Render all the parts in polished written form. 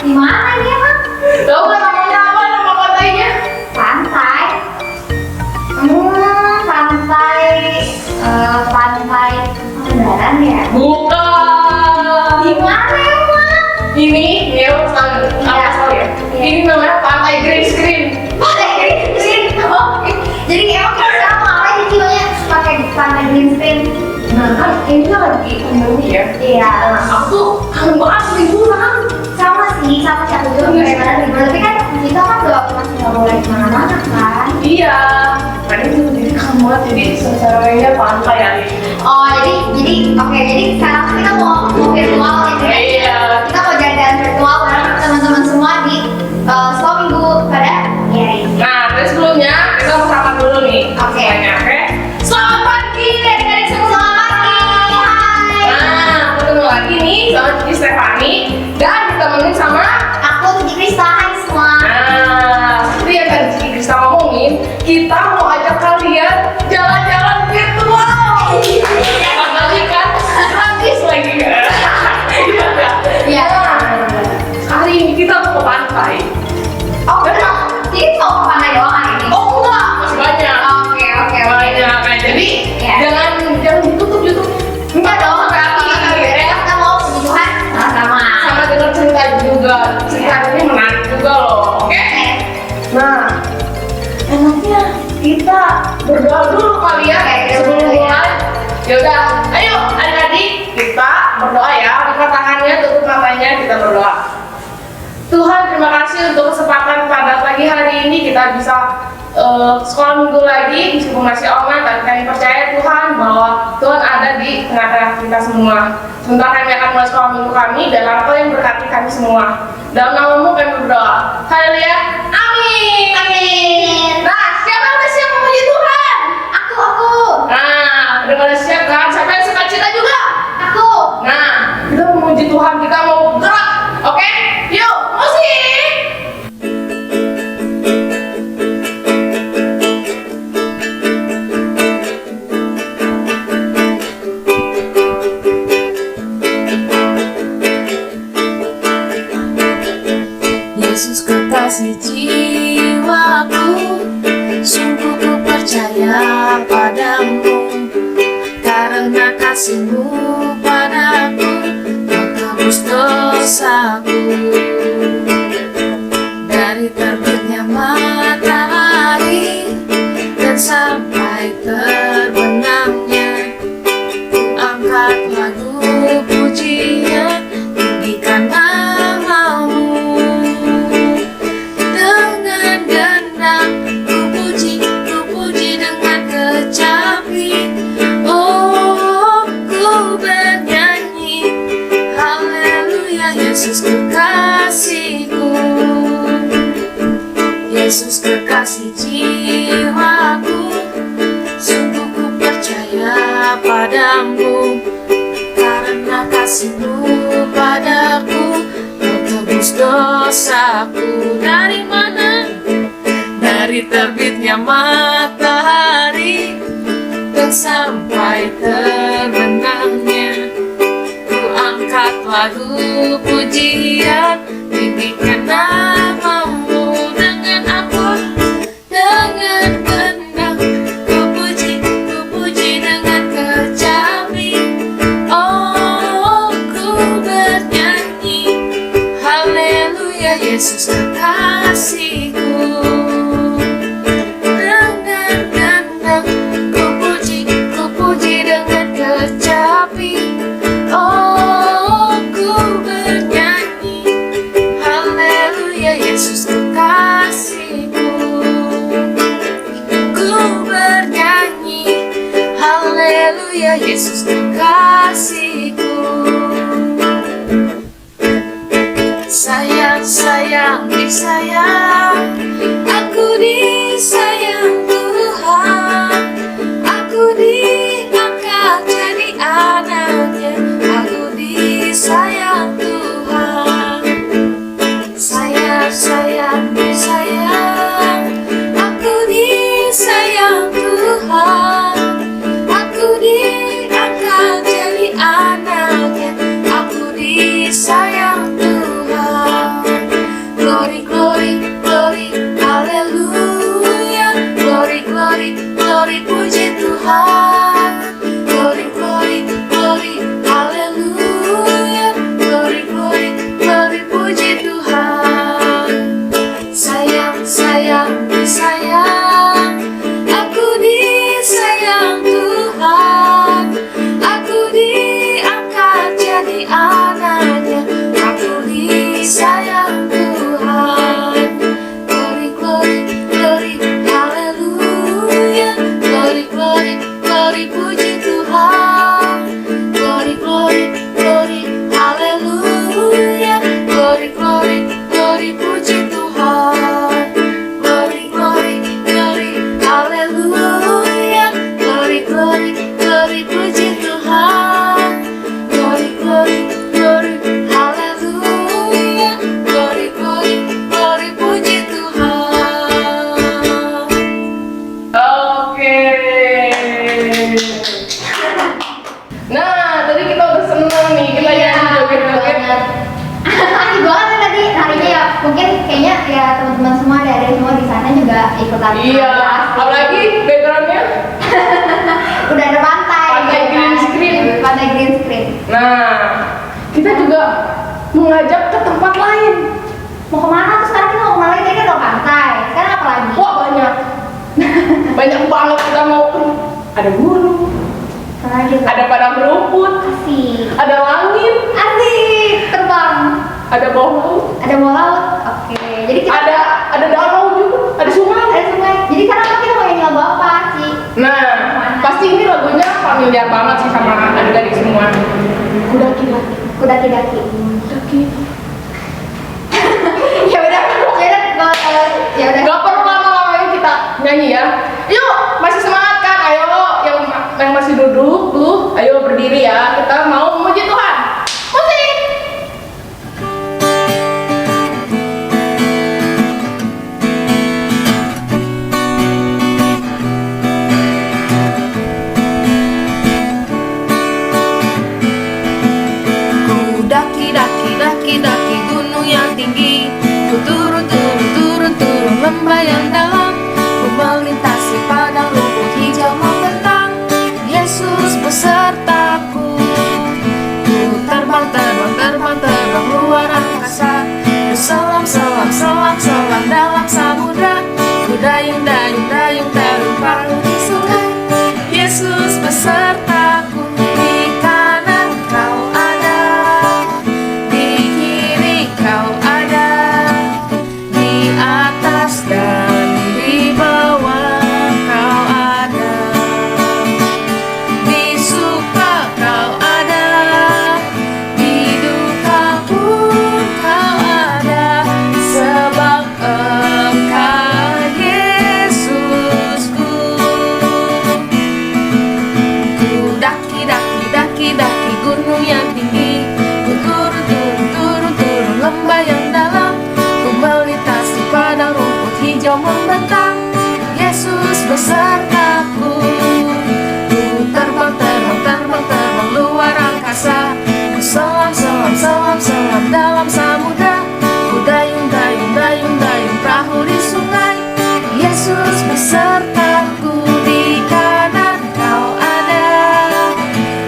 Di mana ini emang? Tahu nggak namanya apa nama pantainya? Pantai. Pantai Pangandaran ya? Bukan. Di mana emang? Ini ya salah ya. Ini namanya Pantai Green Screen. Pantai Green Screen. Oke. Jadi emang kita sekarang mau ngapain sih banyak pakai di Pantai Green Screen? Nah kan ini kan lagi pandemi ya. Iya. Aku tuh kangen banget liburan. Sama sih, sama sih aku juga bagaimana liburan. Tapi kan kita kan udah masih nggak boleh kemana-mana kan? Iya. Kan itu jadi kangen banget jadi secara pantai hari ini. Oh jadi oke, jadi sekarang kita mau virtual gitu ya. Iya. Kita mau jalan-jalan virtual bareng teman-teman semua di sekolah minggu pada hari ini. Nah, tapi sebelumnya kita mau sapa dulu nih. Oke. Semuanya, oke? Selamat pagi dari semua. Selamat pagi, hai. Nah, ketemu lagi nih sama Cici Stefani dan ditemenin sama. Aku Cici Krista, hai semua. Nah, seperti yang tadi Cici Krista ngomongin, kita mau ajak kalian jalan-jalan virtual. Enak lagi kan? Gratis lagi. Iya nggak? Iya. Hari ini kita mau ke pantai. Oh benar. Jadi mau kemana doang hari ini? Oh enggak, masih banyak. Oke. Banyak kan. Jadi Ya. jangan ditutup YouTube. Enggak dong. Sampai akhir ya. Kita mau puji Tuhan sama-sama. Sama denger cerita juga. Cerita ini menarik juga loh. Oke? Nah, enaknya kita berdoa dulu kali ya sebelum mulai. Ya udah, ayo adik-adik kita berdoa ya. Buka tangannya, tutup matanya, kita berdoa. Tuhan, terima kasih untuk kesempatan pada pagi hari ini kita bisa sekolah minggu lagi meskipun masih online, tapi kami percaya Tuhan bahwa Tuhan ada di tengah-tengah kita semua. Sebentar kami akan mulai sekolah minggu kami dan Engkau yang berkati kami semua. Dalam nama-Mu kami berdoa. Haleluya. Amin. Amin. Nah, siapa yang udah siap memuji Tuhan? Aku. Nah, udah pada siap kan? Siapa yang suka cita juga? Aku. Nah, kita memuji Tuhan, kita mau gerak. Oke? Yuk, musik. Yesus kekasih jiwaku, sungguh ku percaya padamu, karena kasih-Mu padaku, Kau tebus dosaku. Dari terbitnya matahari dan sampai terbenamnya, ku angkat lagu pujian, tinggikan nama-Mu. Dengan gendang ku puji dengan kecapi. Oh, ku bernyanyi, haleluya, Yesus kekasihku. Yesus kekasih jiwaku, sungguh ku percaya padamu, karena kasih-Mu padaku, Kau tebus dosaku. Dari mana? Dari terbitnya matahari dan sampai terbenamnya, ku angkat lagu pujian, tinggikan nama-Mu. Dengan apa? Dengan gendang ku puji dengan kecapi. Oh, ku bernyanyi, haleluya, Yesus kekasihku. Dengan gendang ku puji dengan kecapi. Oh, ku bernyanyi, haleluya, Yesus kekasihku. Ku bernyanyi, haleluya, Yesus kekasihku. Sayang, sayang, disayang, aku disayang Tuhan. Aku diangkat jadi anaknya, aku disayang Tuhan. Sayang, sayang, disayang, aku disayang Tuhan. Aku diangkat jadi anaknya, aku disayang Tuhan. tarik Iya, nafas. apalagi backgroundnya Udah ada pantai. Pantai gitu green kan. screen. Pantai green screen. Nah, kita juga mengajak ke tempat lain. Mau kemana tuh sekarang? Kita mau kemana lagi? Tadi kan udah pantai. Sekarang apa lagi? Wah, banyak. Banyak banget kita mau ke. Ada gunung, Apa lagi? ada padang rumput, Asik. ada langit, Asik. Terbang. ada bawah laut, Ada bawah laut. Oke. Jadi kita ada danau juga, ada sungai. ada sungai. Jadi sekarang kita mau nyanyi lagu apa sih? Nah, pasti ini lagunya familiar banget sih sama adik-adik semua. Kudaki-daki. Kudaki-daki. Daki. Ya udah. Ya udah. Gak perlu lama-lama kita nyanyi ya. Yuk, masih semangat kan? Ayo, yang masih duduk tuh, ayo berdiri ya. Kita mau memuji Tuhan. Musik. Ku daki gunung yang tinggi, ku turun lembah yang dalam, ku melintasi padang rumput hijau membentang. Yesus besertaku, ku terbang luar angkasa, ku selam dalam samudra, ku dayung perahu di sungai. Yesus besertaku, di kanan kau ada, di kiri kau ada, di atas dan di bawah kau ada, di suka kau ada, di duka pun kau ada, sebab Engkau Yesusku. Ku daki gunung yang tinggi, ku turun lembah yang dalam, ku melintasi padang rumput hijau membentang. Yesus besertaku, ku terbang luar angkasa, ku selam dalam samudra, ku dayung perahu di sungai. Yesus besertaku, di kanan kau ada,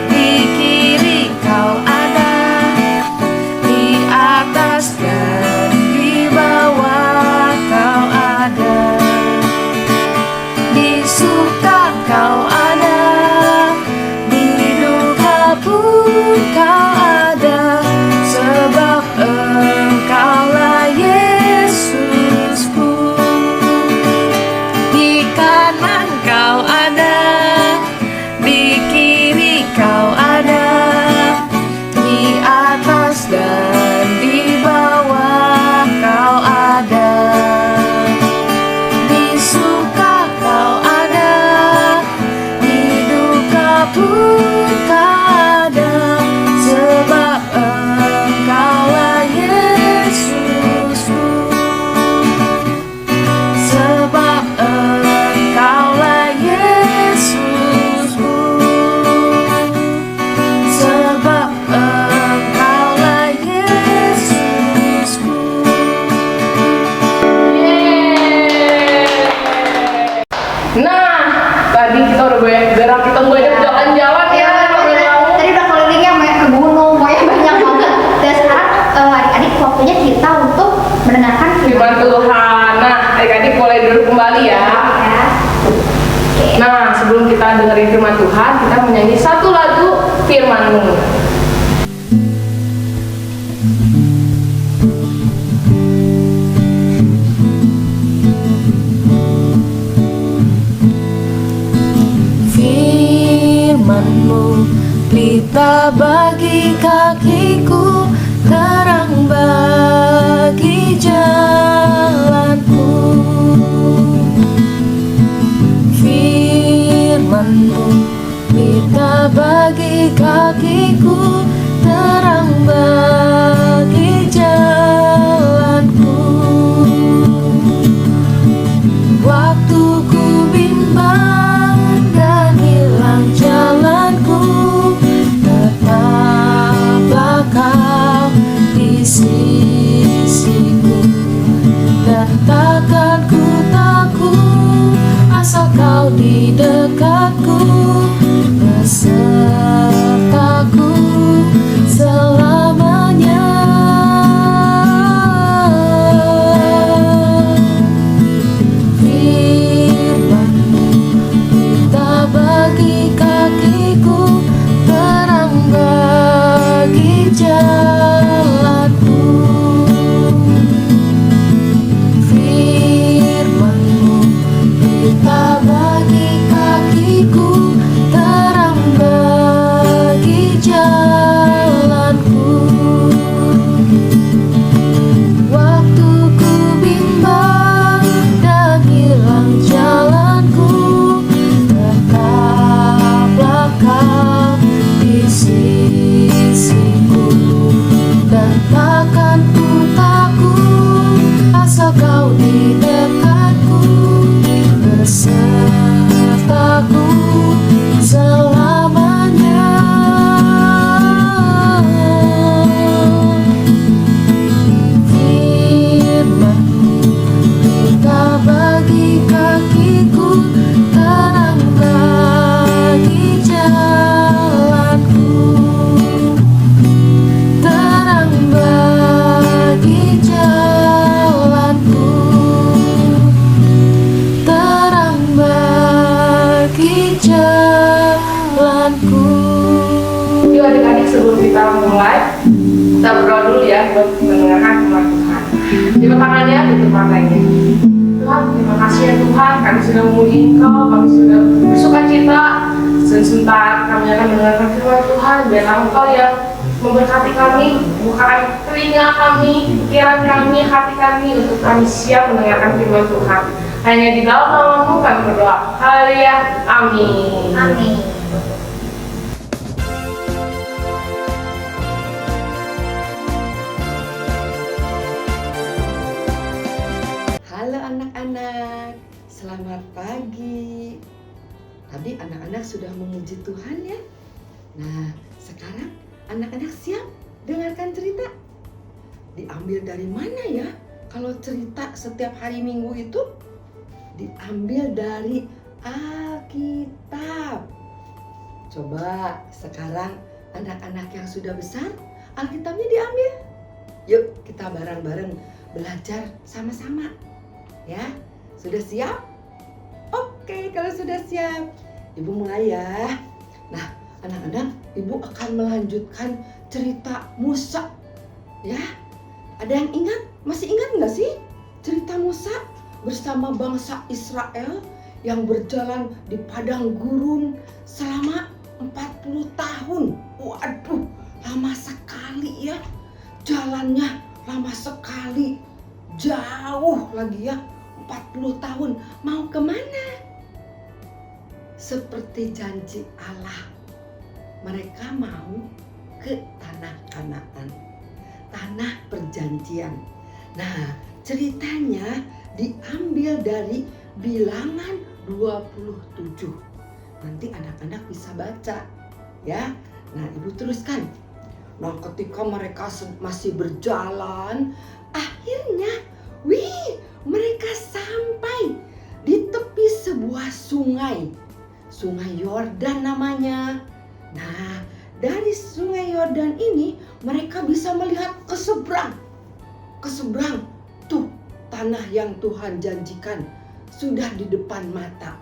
di kiri kau ada, di atas dan di bawah kau ada, di suka kau ada, di duka pun kau ada, sebab Engkaulah Yesusku. Di kanan kau ada, di kiri kau ada, di atas dan di bawah kau ada, di suka kau ada, di duka pun kau ada, sebab Engkaulah Yesusku. Sebab Engkaulah Yesusku. Sebab Engkaulah Yesusku. Nah, tadi kita udah gerak, kita banyak jalan-jalan ya. Tadi udah kelilingnya ke gunung, pokoknya banyak banget. Dan sekarang adik-adik waktunya kita untuk mendengarkan Firman Tuhan. Nah, adik-adik boleh duduk kembali ya. Ya. Oke. Nah, sebelum kita dengerin firman Tuhan, kita menyanyi satu lagu firman-Mu. Firman-Mu pelita bagi kakiku, terang bagi jalanku. Firman-Mu pelita bagi kakiku, terang bagi jalanku. Waktu ku bimbang dan hilang jalanku, tetaplah kita mulai, kita berdoa dulu ya buat mendengarkan firman Tuhan. Coba tangannya, tutup matanya. Tuhan, terima kasih ya Tuhan, kami sudah memuji Engkau, kami sudah bersuka cita. Sebentar kami akan mendengarkan firman Tuhan. Biarlah Engkau yang memberkati kami, bukakan telinga kami, pikiran kami, hati kami untuk kami siap mendengarkan firman Tuhan. Hanya di dalam nama-Mu kami berdoa. Haleluya. Amin. Amin. Halo anak-anak, selamat pagi. Tadi anak-anak sudah memuji Tuhan ya. Nah, sekarang anak-anak siap dengarkan cerita? Diambil dari mana ya? Kalau cerita setiap hari Minggu itu diambil dari Alkitab. Coba sekarang anak-anak yang sudah besar, Alkitabnya diambil. Yuk kita bareng-bareng belajar sama-sama. Ya, sudah siap? Oke, kalau sudah siap, Ibu mulai ya. Nah, anak-anak, Ibu akan melanjutkan cerita Musa. Ya, ada yang ingat? Masih ingat nggak sih cerita Musa bersama bangsa Israel yang berjalan di padang gurun selama 40 tahun? Waduh, lama sekali ya. Jalannya lama sekali. Jauh lagi ya, 40 tahun. Mau kemana? Seperti janji Allah, mereka mau ke tanah Kanaan, tanah perjanjian. Nah, ceritanya diambil dari Bilangan 27. Nanti anak-anak bisa baca ya. Nah, Ibu teruskan. Nah, ketika mereka masih berjalan, akhirnya mereka sampai di tepi sebuah sungai. Sungai Yordan namanya. Nah, dari sungai Yordan ini mereka bisa melihat ke seberang. Ke seberang tuh tanah yang Tuhan janjikan sudah di depan mata.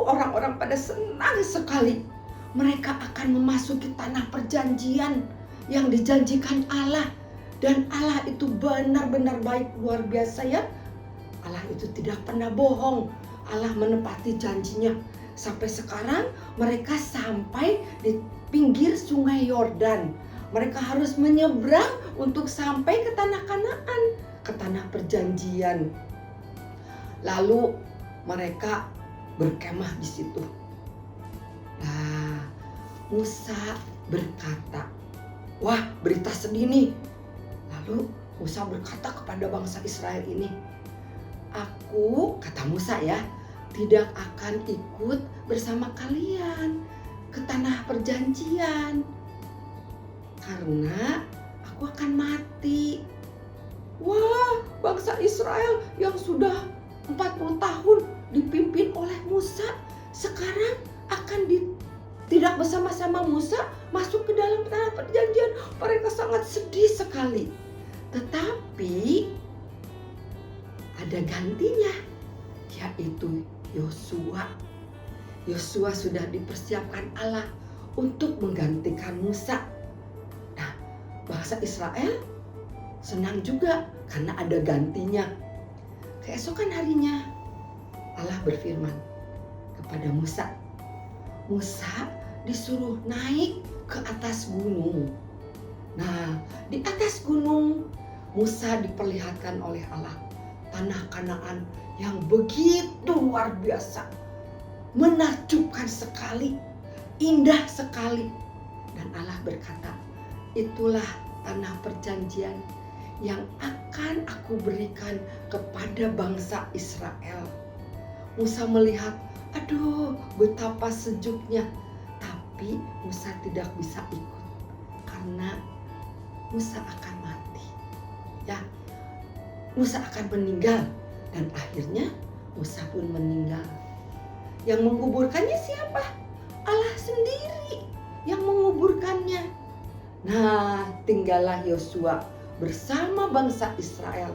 Orang-orang pada senang sekali. Mereka akan memasuki tanah perjanjian yang dijanjikan Allah. Dan Allah itu benar-benar baik, luar biasa ya. Allah itu tidak pernah bohong. Allah menepati janjinya. Sampai sekarang mereka sampai di pinggir sungai Yordan. Mereka harus menyeberang untuk sampai ke tanah Kanaan, ke tanah perjanjian. Lalu mereka berkemah di situ. Nah, Musa berkata, wah, berita sedih nih. Lalu Musa berkata kepada bangsa Israel ini, aku, kata Musa ya, tidak akan ikut bersama kalian ke tanah perjanjian karena aku akan mati. Wah, bangsa Israel yang sudah 40 tahun dipimpin oleh Musa sekarang akan tidak bersama-sama Musa masuk ke dalam tanah perjanjian. Mereka sangat sedih sekali. Tetapi ada gantinya, yaitu Yosua. Yosua sudah dipersiapkan Allah untuk menggantikan Musa. Nah, bangsa Israel senang juga karena ada gantinya. Keesokan harinya Allah berfirman kepada Musa. Musa disuruh naik ke atas gunung. Nah, di atas gunung Musa diperlihatkan oleh Allah tanah Kanaan yang begitu luar biasa, menakjubkan sekali, indah sekali. Dan Allah berkata, itulah tanah perjanjian yang akan aku berikan kepada bangsa Israel. Musa melihat, aduh, betapa sejuknya. Tapi Musa tidak bisa ikut karena Musa akan mati. Ya, Musa akan meninggal. Dan akhirnya Musa pun meninggal. Yang menguburkannya siapa? Allah sendiri yang menguburkannya. Nah, tinggallah Yosua bersama bangsa Israel.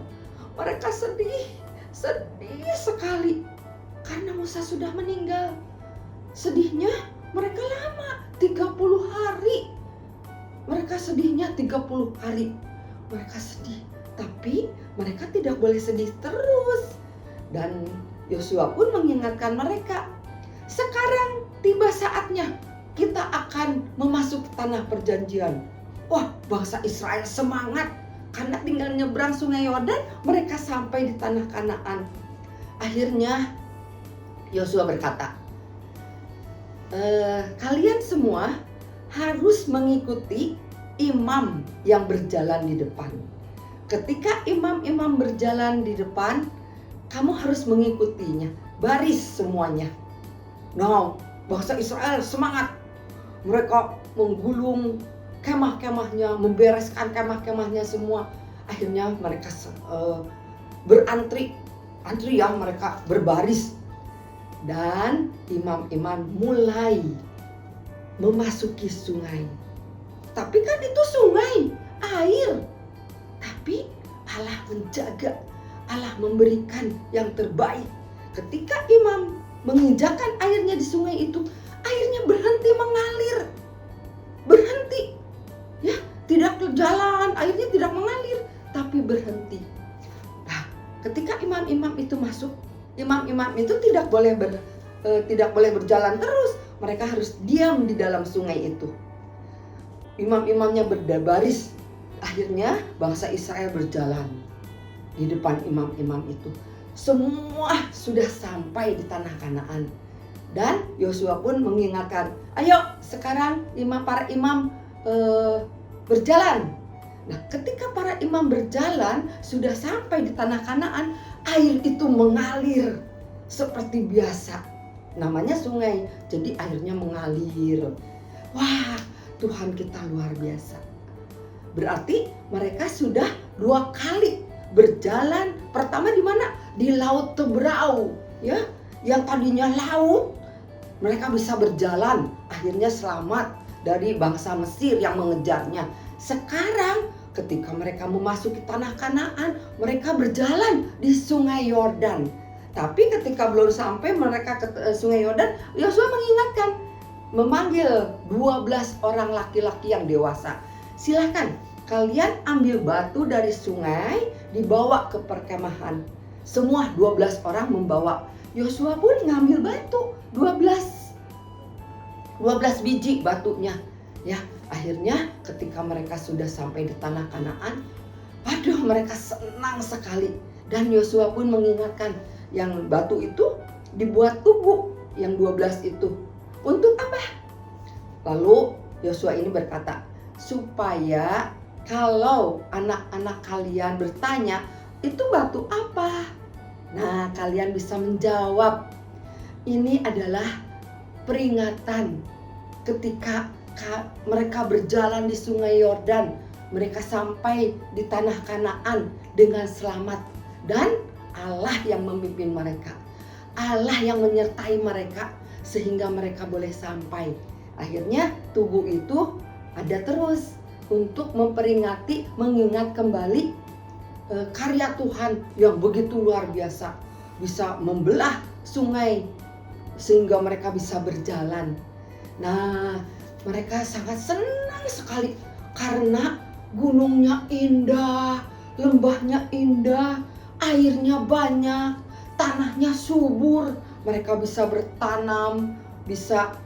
Mereka sedih sekali karena Musa sudah meninggal. Sedihnya mereka lama, 30 hari mereka sedihnya 30 hari. Mereka sedih, tapi mereka tidak boleh sedih terus. Dan Yosua pun mengingatkan mereka, sekarang tiba saatnya kita akan memasuki tanah perjanjian. Wah, bangsa Israel semangat karena tinggal nyebrang sungai Yordan, mereka sampai di tanah Kanaan. Akhirnya Yosua berkata, kalian semua harus mengikuti imam yang berjalan di depan. Ketika imam-imam berjalan di depan, kamu harus mengikutinya, baris semuanya. Nah, bangsa Israel semangat. Mereka menggulung kemah-kemahnya, membereskan kemah-kemahnya semua. Akhirnya mereka berantri ya, mereka berbaris. Dan imam-imam mulai memasuki sungai. Tapi kan itu sungai, air. Tapi Allah menjaga, Allah memberikan yang terbaik. Ketika imam menginjakkan airnya di sungai itu, airnya berhenti mengalir. Berhenti. Ya, tidak jalan, airnya tidak mengalir, tapi berhenti. Nah, ketika imam-imam itu masuk, imam-imam itu tidak boleh berjalan terus. Mereka harus diam di dalam sungai itu. Imam-imamnya berbaris. Akhirnya bangsa Israel berjalan di depan imam-imam itu. Semua sudah sampai di tanah Kanaan. Dan Yosua pun mengingatkan, ayo sekarang para imam berjalan. Nah, ketika para imam berjalan sudah sampai di tanah Kanaan, air itu mengalir seperti biasa. Namanya sungai, jadi airnya mengalir. Wah, Tuhan kita luar biasa. Berarti mereka sudah 2 kali berjalan. Pertama di mana? Di Laut Teberau, ya. Yang tadinya laut, mereka bisa berjalan, akhirnya selamat dari bangsa Mesir yang mengejarnya. Sekarang ketika mereka memasuki tanah Kanaan, mereka berjalan di Sungai Yordan. Tapi ketika belum sampai mereka ke Sungai Yordan, Yosua mengingatkan, memanggil 12 orang laki-laki yang dewasa. Silakan kalian ambil batu dari sungai, dibawa ke perkemahan. Semua 12 orang membawa. Yosua pun ngambil batu, 12 biji batunya. Ya, akhirnya ketika mereka sudah sampai di tanah Kanaan, aduh, mereka senang sekali. Dan Yosua pun mengingatkan, yang batu itu dibuat tubuh, yang 12 itu. Untuk apa? Lalu Yosua ini berkata, supaya kalau anak-anak kalian bertanya, itu batu apa? Nah, kalian bisa menjawab, ini adalah peringatan ketika mereka berjalan di Sungai Yordan, mereka sampai di tanah Kanaan dengan selamat. Dan Allah yang memimpin mereka, Allah yang menyertai mereka sehingga mereka boleh sampai. Akhirnya tugu itu ada terus untuk memperingati, mengingat kembali karya Tuhan yang begitu luar biasa, bisa membelah sungai sehingga mereka bisa berjalan. Nah, mereka sangat senang sekali karena gunungnya indah, lembahnya indah, airnya banyak, tanahnya subur. Mereka bisa bertanam, bisa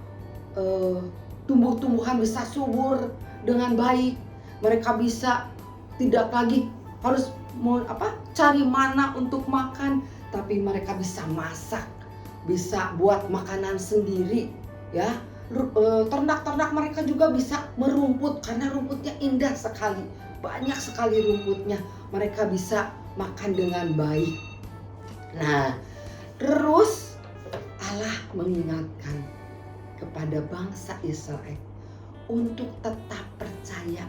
tumbuh-tumbuhan bisa subur dengan baik. Mereka bisa tidak lagi harus cari mana untuk makan, tapi mereka bisa masak, bisa buat makanan sendiri, ya. Ternak-ternak mereka juga bisa merumput karena rumputnya indah sekali, banyak sekali rumputnya. Mereka bisa makan dengan baik. Nah, terus Allah mengingatkan kepada bangsa Israel untuk tetap percaya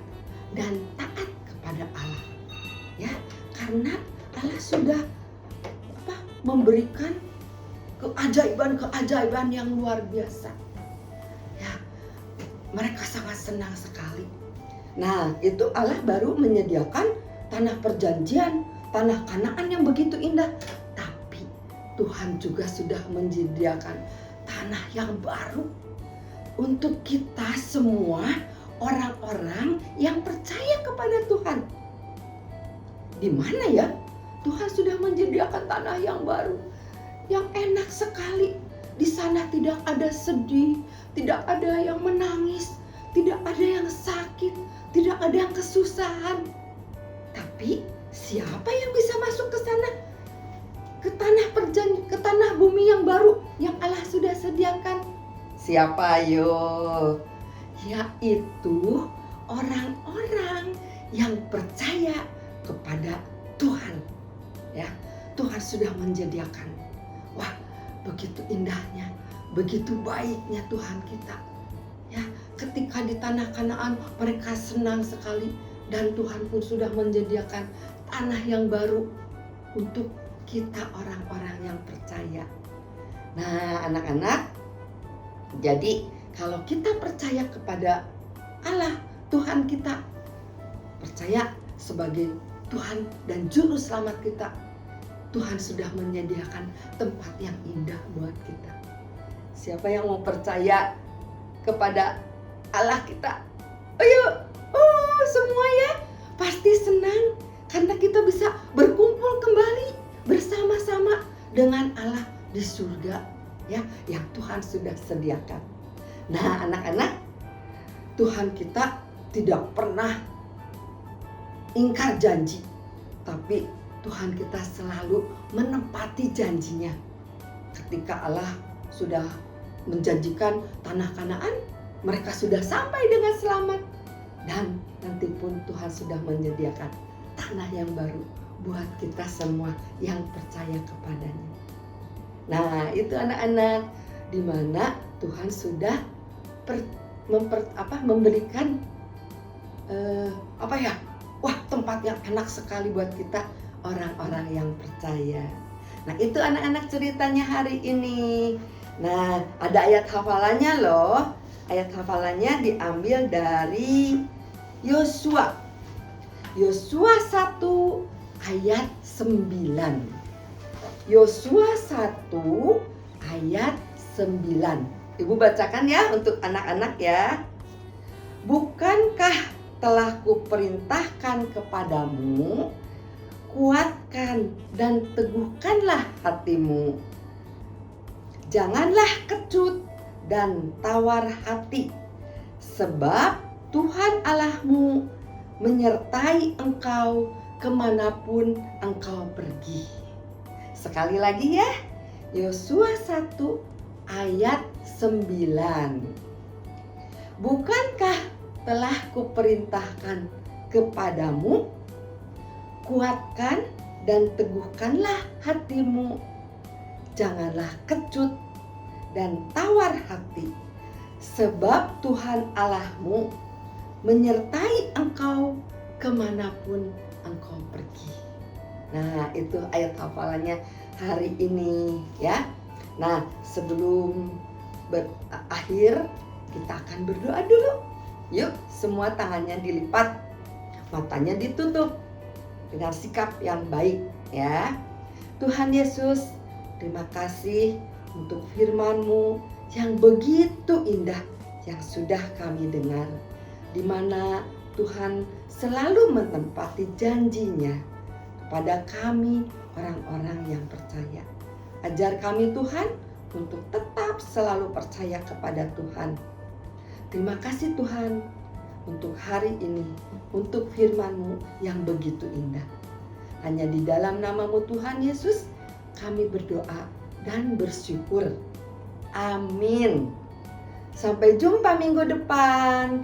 dan taat kepada Allah, ya, karena Allah sudah memberikan keajaiban-keajaiban yang luar biasa. Ya, mereka sangat senang sekali. Nah, itu Allah baru menyediakan tanah perjanjian, tanah Kanaan yang begitu indah. Tapi Tuhan juga sudah menyediakan tanah yang baru untuk kita semua, orang-orang yang percaya kepada Tuhan. Di mana ya? Tuhan sudah menyediakan tanah yang baru, yang enak sekali. Di sana tidak ada sedih, tidak ada yang menangis, tidak ada yang sakit, tidak ada yang kesusahan. Tapi siapa yang bisa masuk ke sana? Ke tanah bumi yang baru yang Allah sudah sediakan. Siapa ayo? Yaitu orang-orang yang percaya kepada Tuhan. Ya, Tuhan sudah menyediakan. Wah, begitu indahnya, begitu baiknya Tuhan kita. Ya, ketika di tanah Kanaan mereka senang sekali dan Tuhan pun sudah menyediakan tanah yang baru untuk kita orang-orang yang percaya. Nah, anak-anak, jadi kalau kita percaya kepada Allah, Tuhan kita, percaya sebagai Tuhan dan Juru Selamat kita, Tuhan sudah menyediakan tempat yang indah buat kita. Siapa yang mau percaya kepada Allah kita? Ayo, semua ya pasti senang karena kita bisa berkumpul kembali bersama-sama dengan Allah di surga, ya, yang Tuhan sudah sediakan. Nah, anak-anak, Tuhan kita tidak pernah ingkar janji, tapi Tuhan kita selalu menepati janjinya. Ketika Allah sudah menjanjikan tanah Kanaan, mereka sudah sampai dengan selamat, dan nanti pun Tuhan sudah menyediakan tanah yang baru buat kita semua yang percaya kepadanya. Nah, itu anak-anak, di mana Tuhan sudah memberikan wah, tempat yang enak sekali buat kita orang-orang yang percaya. Nah, itu anak-anak ceritanya hari ini. Nah, ada ayat hafalannya loh. Ayat hafalannya diambil dari Yosua. Yosua 1 ayat 9. Yosua 1 ayat 9. Ibu bacakan ya untuk anak-anak ya. Bukankah telah kuperintahkan kepadamu, kuatkan dan teguhkanlah hatimu. Janganlah kecut dan tawar hati, sebab Tuhan Allahmu menyertai engkau kemanapun engkau pergi. Sekali lagi ya, Yosua 1 ayat 9. Bukankah telah kuperintahkan kepadamu, kuatkan dan teguhkanlah hatimu, janganlah kecut dan tawar hati, sebab Tuhan Allahmu menyertai engkau kemanapun engkau pergi. Nah, itu ayat hafalannya hari ini ya. Nah, sebelum berakhir kita akan berdoa dulu. Yuk, semua tangannya dilipat, matanya ditutup dengan sikap yang baik ya. Tuhan Yesus, terima kasih untuk firman-Mu yang begitu indah yang sudah kami dengar, di mana Tuhan selalu menempati janjinya kepada kami orang-orang yang percaya. Ajar kami Tuhan untuk tetap selalu percaya kepada Tuhan. Terima kasih Tuhan untuk hari ini, untuk firman-Mu yang begitu indah. Hanya di dalam nama-Mu Tuhan Yesus kami berdoa dan bersyukur. Amin. Sampai jumpa minggu depan.